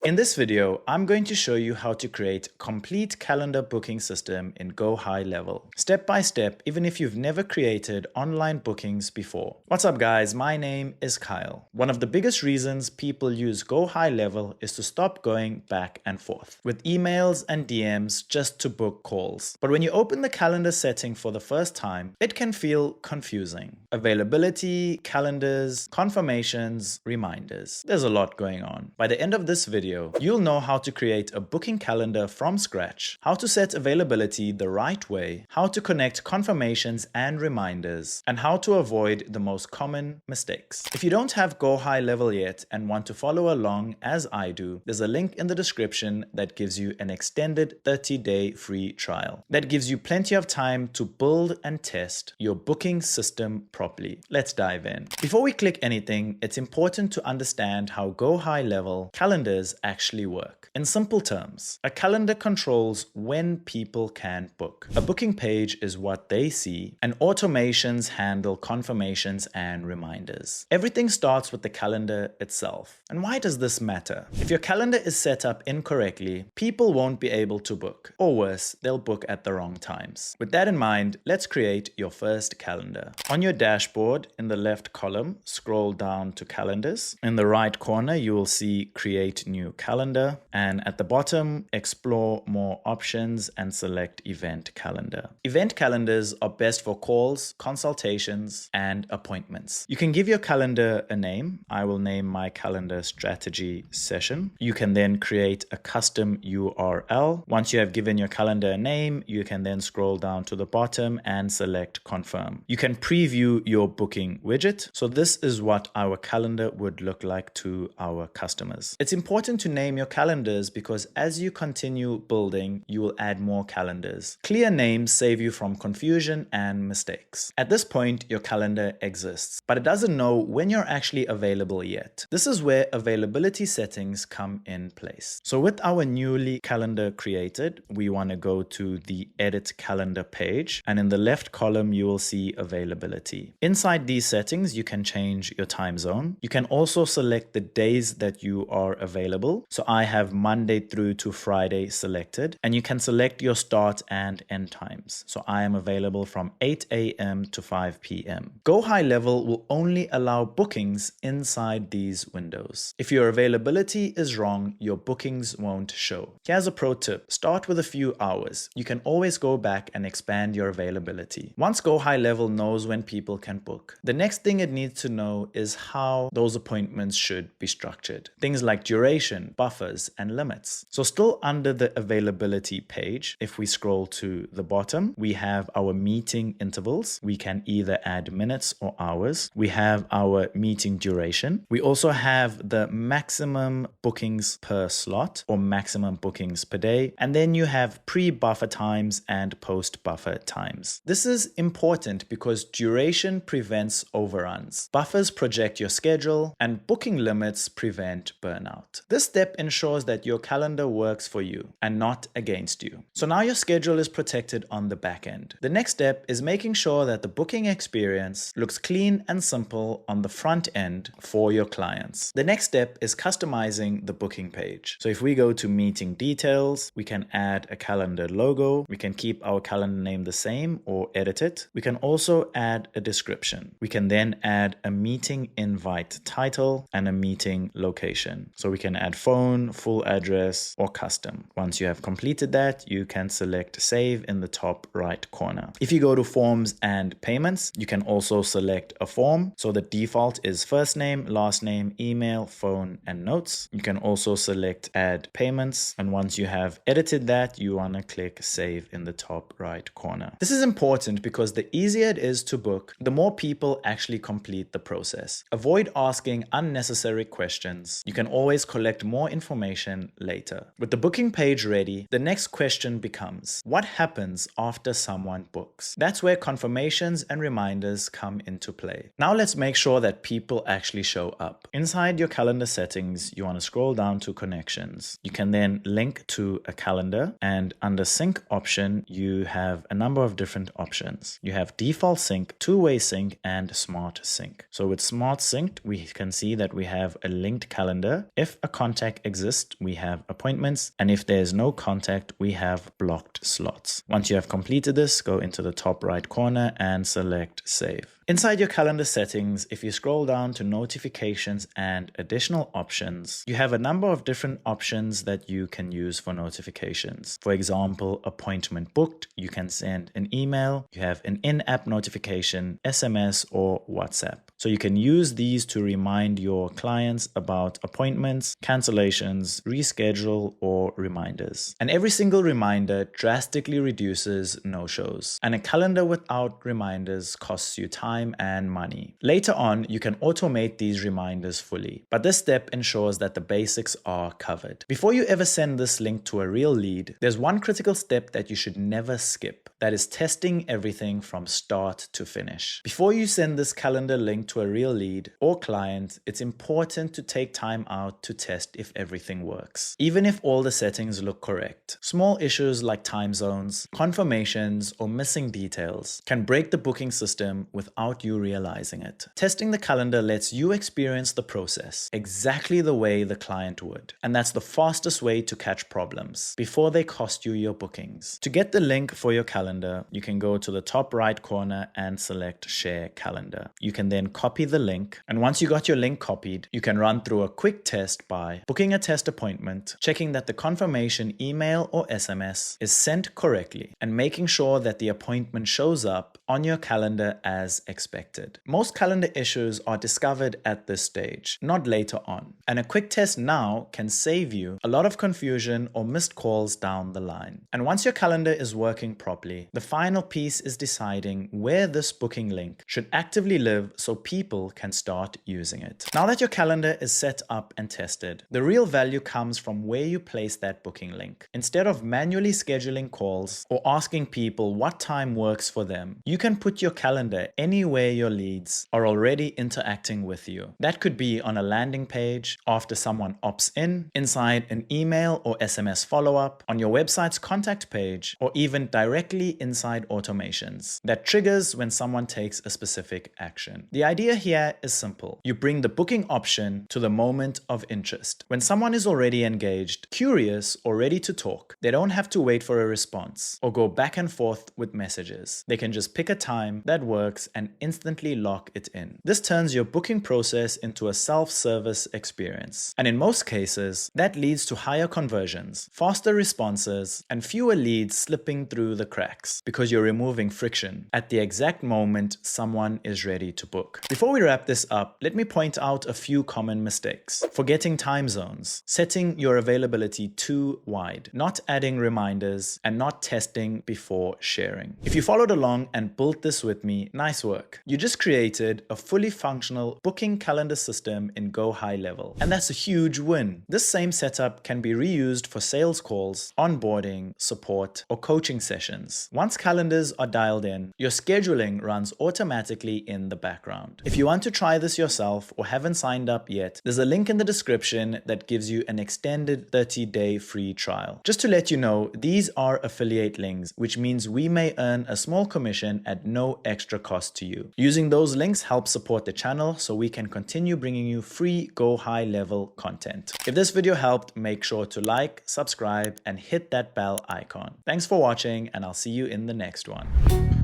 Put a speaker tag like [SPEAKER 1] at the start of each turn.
[SPEAKER 1] In this video, I'm going to show you how to create complete calendar booking system in GoHighLevel, step by step, even if you've never created online bookings before. What's up guys, my name is Kyle. One of the biggest reasons people use GoHighLevel is to stop going back and forth with emails and DMs just to book calls. But when you open the calendar setting for the first time, it can feel confusing. Availability, calendars, confirmations, reminders. There's a lot going on. By the end of this video, you'll know how to create a booking calendar from scratch, how to set availability the right way, how to connect confirmations and reminders, and how to avoid the most common mistakes. If you don't have GoHighLevel yet and want to follow along as I do, there's a link in the description that gives you an extended 30-day free trial. That gives you plenty of time to build and test your booking system properly. Let's dive in. Before we click anything, it's important to understand how GoHighLevel calendars actually work. In simple terms, a calendar controls when people can book. A booking page is what they see, and automations handle confirmations and reminders. Everything starts with the calendar itself. And why does this matter? If your calendar is set up incorrectly, people won't be able to book, or worse, they'll book at the wrong times. With that in mind, let's create your first calendar. On your dashboard, in the left column, scroll down to calendars. In the right corner, you will see create new calendar, and at the bottom, explore more options and select event calendar. Event calendars are best for calls, consultations, and appointments. You can give your calendar a name. I will name my calendar strategy session. You can then create a custom URL. Once you have given your calendar a name, you can then scroll down to the bottom and select confirm. You can preview your booking widget. So this is what our calendar would look like to our customers. It's important to name your calendars because as you continue building, you will add more calendars. Clear names save you from confusion and mistakes. At this point, your calendar exists, but it doesn't know when you're actually available yet. This is where availability settings come in place. So with our newly calendar created, we want to go to the edit calendar page, and in the left column, you will see availability. Inside these settings, you can change your time zone. You can also select the days that you are available. So I have Monday through to Friday selected, and you can select your start and end times. So I am available from 8 a.m. to 5 p.m. GoHighLevel will only allow bookings inside these windows. If your availability is wrong, your bookings won't show. Here's a pro tip. Start with a few hours. You can always go back and expand your availability. Once GoHighLevel knows when people can book, the next thing it needs to know is how those appointments should be structured. Things like duration, buffers, and limits. So still under the availability page, if we scroll to the bottom, we have our meeting intervals. We can either add minutes or hours. We have our meeting duration. We also have the maximum bookings per slot or maximum bookings per day. And then you have pre-buffer times and post-buffer times. This is important because duration prevents overruns. Buffers project your schedule, and booking limits prevent burnout. This step ensures that your calendar works for you and not against you. So now your schedule is protected on the back end. The next step is making sure that the booking experience looks clean and simple on the front end for your clients. The next step is customizing the booking page. So if we go to meeting details, we can add a calendar logo. We can keep our calendar name the same or edit it. We can also add a description. We can then add a meeting invite title and a meeting location. So we can add phone, full address, or custom. Once you have completed that, you can select save in the top right corner. If you go to forms and payments, you can also select a form. So the default is first name, last name, email, phone, and notes. You can also select add payments. And once you have edited that, you want to click save in the top right corner. This is important because the easier it is to book, the more people actually complete the process. Avoid asking unnecessary questions. You can always collect more information later. With the booking page ready, the next question becomes, what happens after someone books? That's where confirmations and reminders come into play. Now let's make sure that people actually show up. Inside your calendar settings, you want to scroll down to connections. You can then link to a calendar, and under sync option, you have a number of different options. You have default sync, two-way sync, and smart sync. So with smart synced, we can see that we have a linked calendar if a contact exists, we have appointments. And if there's no contact, we have blocked slots. Once you have completed this, go into the top right corner and select Save. Inside your calendar settings, if you scroll down to notifications and additional options, you have a number of different options that you can use for notifications. For example, appointment booked, you can send an email, you have an in-app notification, SMS, or WhatsApp. So you can use these to remind your clients about appointments, cancellations, reschedule, or reminders. And every single reminder drastically reduces no-shows. And a calendar without reminders costs you time and money. Later on, you can automate these reminders fully, but this step ensures that the basics are covered. Before you ever send this link to a real lead, there's one critical step that you should never skip. That is testing everything from start to finish. Before you send this calendar link to a real lead or client, it's important to take time out to test if everything works. Even if all the settings look correct, small issues like time zones, confirmations, or missing details can break the booking system without you realizing it. Testing the calendar lets you experience the process exactly the way the client would. And that's the fastest way to catch problems before they cost you your bookings. To get the link for your calendar, you can go to the top right corner and select Share Calendar. You can then copy the link. And once you got your link copied, you can run through a quick test by booking a test appointment, checking that the confirmation email or SMS is sent correctly, and making sure that the appointment shows up on your calendar as expected. Most calendar issues are discovered at this stage, not later on. And a quick test now can save you a lot of confusion or missed calls down the line. And once your calendar is working properly, the final piece is deciding where this booking link should actively live so people can start using it. Now that your calendar is set up and tested, the real value comes from where you place that booking link. Instead of manually scheduling calls or asking people what time works for them, you can put your calendar anywhere your leads are already interacting with you. That could be on a landing page, after someone opts in, inside an email or SMS follow-up, on your website's contact page, or even directly inside automations that triggers when someone takes a specific action. The idea here is simple. You bring the booking option to the moment of interest. When someone is already engaged, curious, or ready to talk, they don't have to wait for a response or go back and forth with messages. They can just pick a time that works and instantly lock it in. This turns your booking process into a self-service experience. And in most cases, that leads to higher conversions, faster responses, and fewer leads slipping through the cracks because you're removing friction at the exact moment someone is ready to book. Before we wrap this up, let me point out a few common mistakes. Forgetting time zones, setting your availability too wide, not adding reminders, and not testing before sharing. If you followed along and built this with me, nice work. You just created a fully functional booking calendar system in GoHighLevel, and that's a huge win. This same setup can be reused for sales calls, onboarding, support, or coaching sessions. Once calendars are dialed in, your scheduling runs automatically in the background. If you want to try this yourself or haven't signed up yet, there's a link in the description that gives you an extended 30-day free trial. Just to let you know, these are affiliate links, which means we may earn a small commission at no extra cost to you. Using those links helps support the channel so we can continue bringing you free GoHighLevel content. If this video helped, make sure to like, subscribe, and hit that bell icon. Thanks for watching, and I'll see you in the next one.